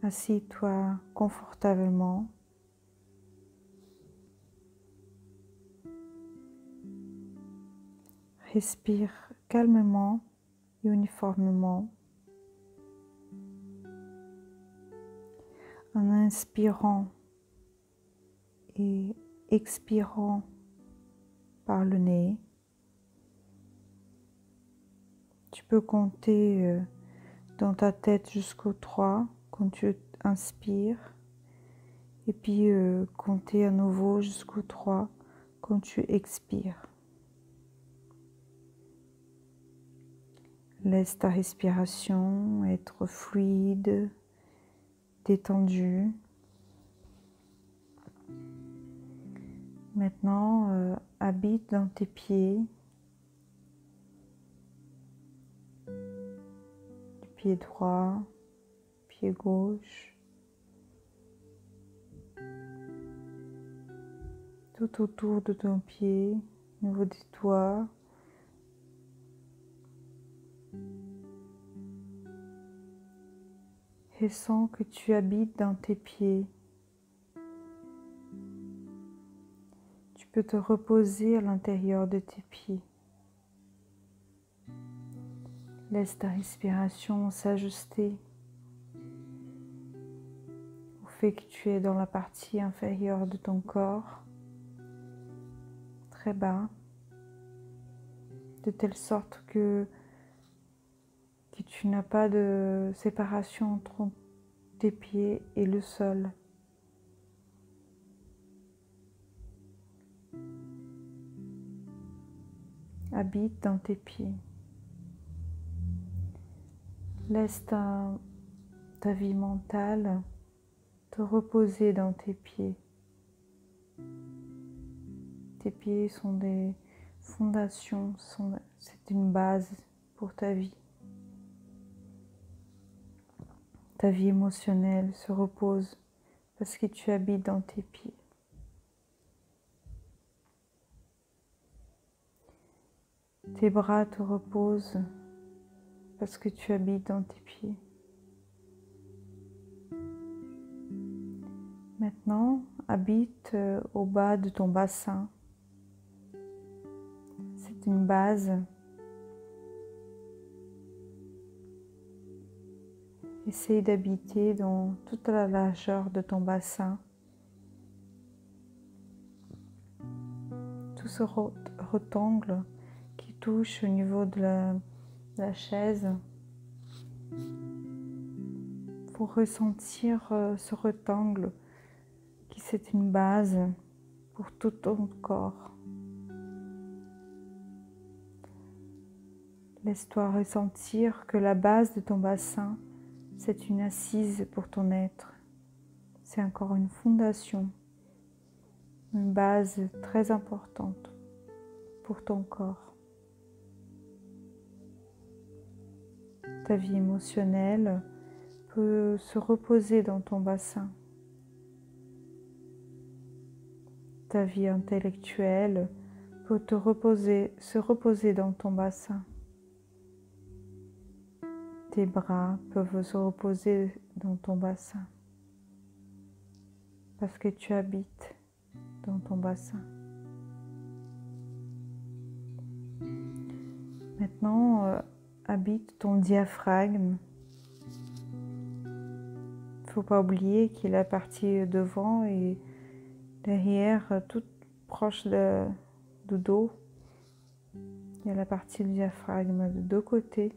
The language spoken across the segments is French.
Assis-toi confortablement. Respire calmement et uniformément en inspirant et expirant par le nez. Tu peux compter dans ta tête jusqu'au 3 quand tu inspires et puis compter à nouveau jusqu'au 3 quand tu expires. Laisse ta respiration être fluide, détendue. Maintenant, habite dans tes pieds, pied droit, pied gauche, tout autour de ton pied, au niveau des doigts. Et sens que tu habites dans tes pieds. Tu peux te reposer à l'intérieur de tes pieds. Laisse ta respiration s'ajuster au fait que tu es dans la partie inférieure de ton corps, très bas, de telle sorte que tu n'as pas de séparation entre tes pieds et le sol. Habite dans tes pieds. Laisse ta vie mentale te reposer dans tes pieds. Tes pieds sont des fondations, c'est une base pour ta vie. Ta vie émotionnelle se repose parce que tu habites dans tes pieds. Tes bras te reposent parce que tu habites dans tes pieds. Maintenant, habite au bas de ton bassin. C'est une base. Essaye d'habiter dans toute la largeur de ton bassin. Tout ce rectangle qui touche au niveau de la chaise. Pour ressentir ce rectangle qui c'est une base pour tout ton corps. Laisse-toi ressentir que la base de ton bassin, c'est une assise pour ton être. C'est encore une fondation, une base très importante pour ton corps. Ta vie émotionnelle peut se reposer dans ton bassin. Ta vie intellectuelle peut se reposer dans ton bassin. Tes bras peuvent se reposer dans ton bassin parce que tu habites dans ton bassin. Maintenant, habite ton diaphragme. Il ne faut pas oublier qu'il est la partie devant et derrière, toute proche du dos. Il y a la partie du diaphragme de deux côtés.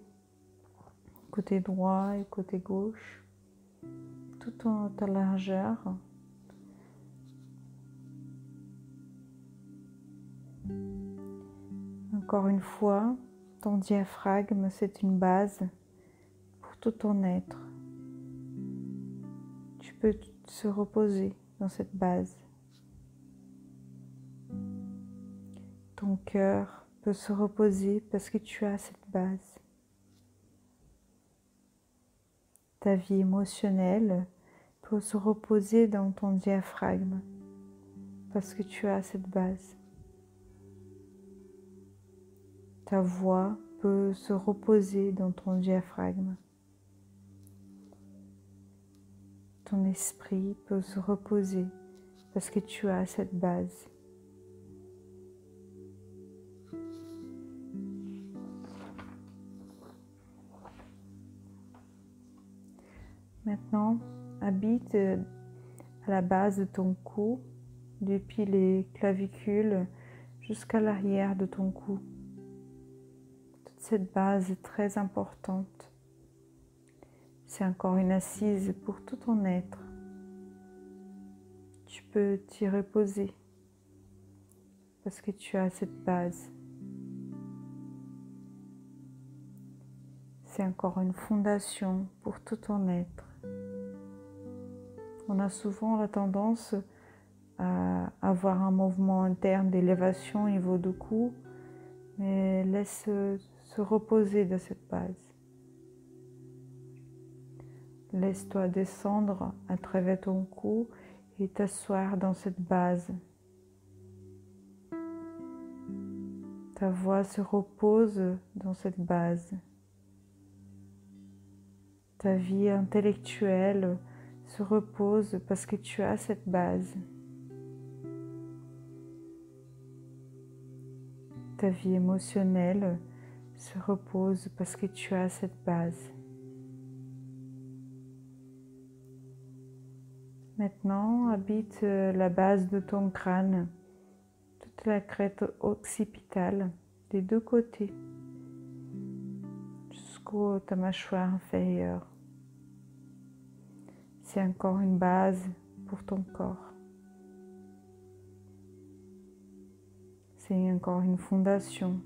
Côté droit et côté gauche, tout en ta largeur. Encore une fois, ton diaphragme, c'est une base pour tout ton être. Tu peux se reposer dans cette base. Ton cœur peut se reposer parce que tu as cette base. Ta vie émotionnelle peut se reposer dans ton diaphragme parce que tu as cette base. Ta voix peut se reposer dans ton diaphragme. ton esprit peut se reposer parce que tu as cette base. Maintenant, habite à la base de ton cou, depuis les clavicules jusqu'à l'arrière de ton cou. Toute cette base est très importante. C'est encore une assise pour tout ton être. Tu peux t'y reposer parce que tu as cette base. C'est encore une fondation pour tout ton être. On a souvent la tendance à avoir un mouvement interne d'élévation au niveau du cou, mais laisse se reposer de cette base. Laisse-toi descendre à travers ton cou et t'asseoir dans cette base. Ta voix se repose dans cette base. Ta vie intellectuelle se repose parce que tu as cette base. Ta vie émotionnelle se repose parce que tu as cette base. Maintenant, habite la base de ton crâne, toute la crête occipitale des deux côtés, jusqu'à ta mâchoire inférieure. C'est encore une base pour ton corps. C'est encore une fondation.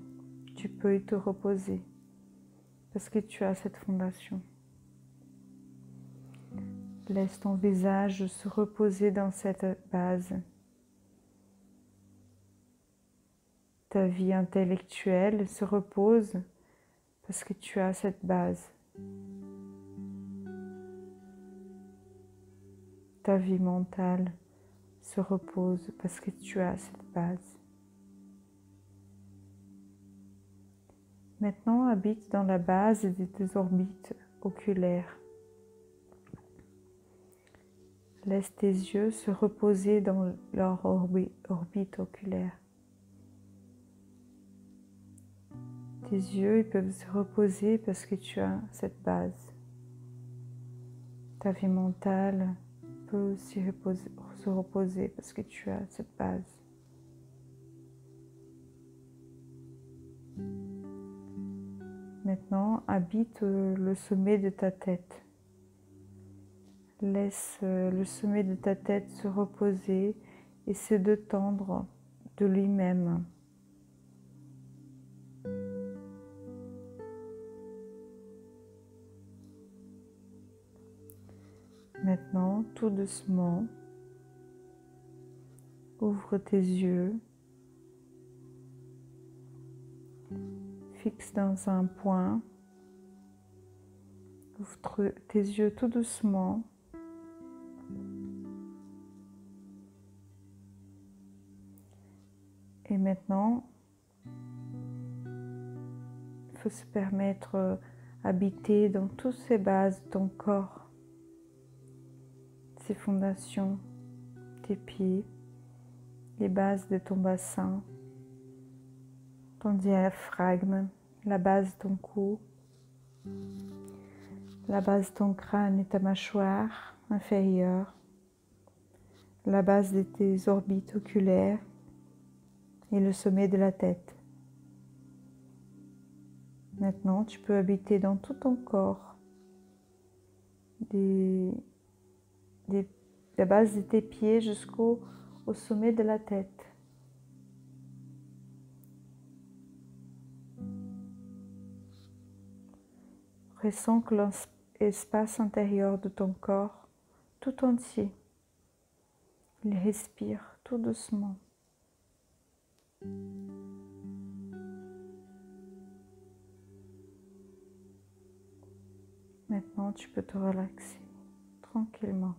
Tu peux y te reposer parce que tu as cette fondation. Laisse ton visage se reposer dans cette base. Ta vie intellectuelle se repose parce que tu as cette base. Ta vie mentale se repose parce que tu as cette base. Maintenant, habite dans la base de tes orbites oculaires. Laisse tes yeux se reposer dans leur orbite oculaire. Tes yeux ils peuvent se reposer parce que tu as cette base. Ta vie mentale peut aussi se reposer parce que tu as cette base. Maintenant, habite le sommet de ta tête. Laisse le sommet de ta tête se reposer et se détendre de lui-même. Maintenant, tout doucement, ouvre tes yeux, fixe dans un point, ouvre tes yeux tout doucement. Et maintenant, il faut se permettre d'habiter dans toutes ces bases de ton corps, ces fondations, tes pieds, les bases de ton bassin, ton diaphragme, la base de ton cou, la base de ton crâne et ta mâchoire inférieure, la base de tes orbites oculaires et le sommet de la tête. Maintenant, tu peux habiter dans tout ton corps, la base de tes pieds jusqu'au sommet de la tête. Ressens que l'espace intérieur de ton corps tout entier, il respire tout doucement. Maintenant, tu peux te relaxer tranquillement.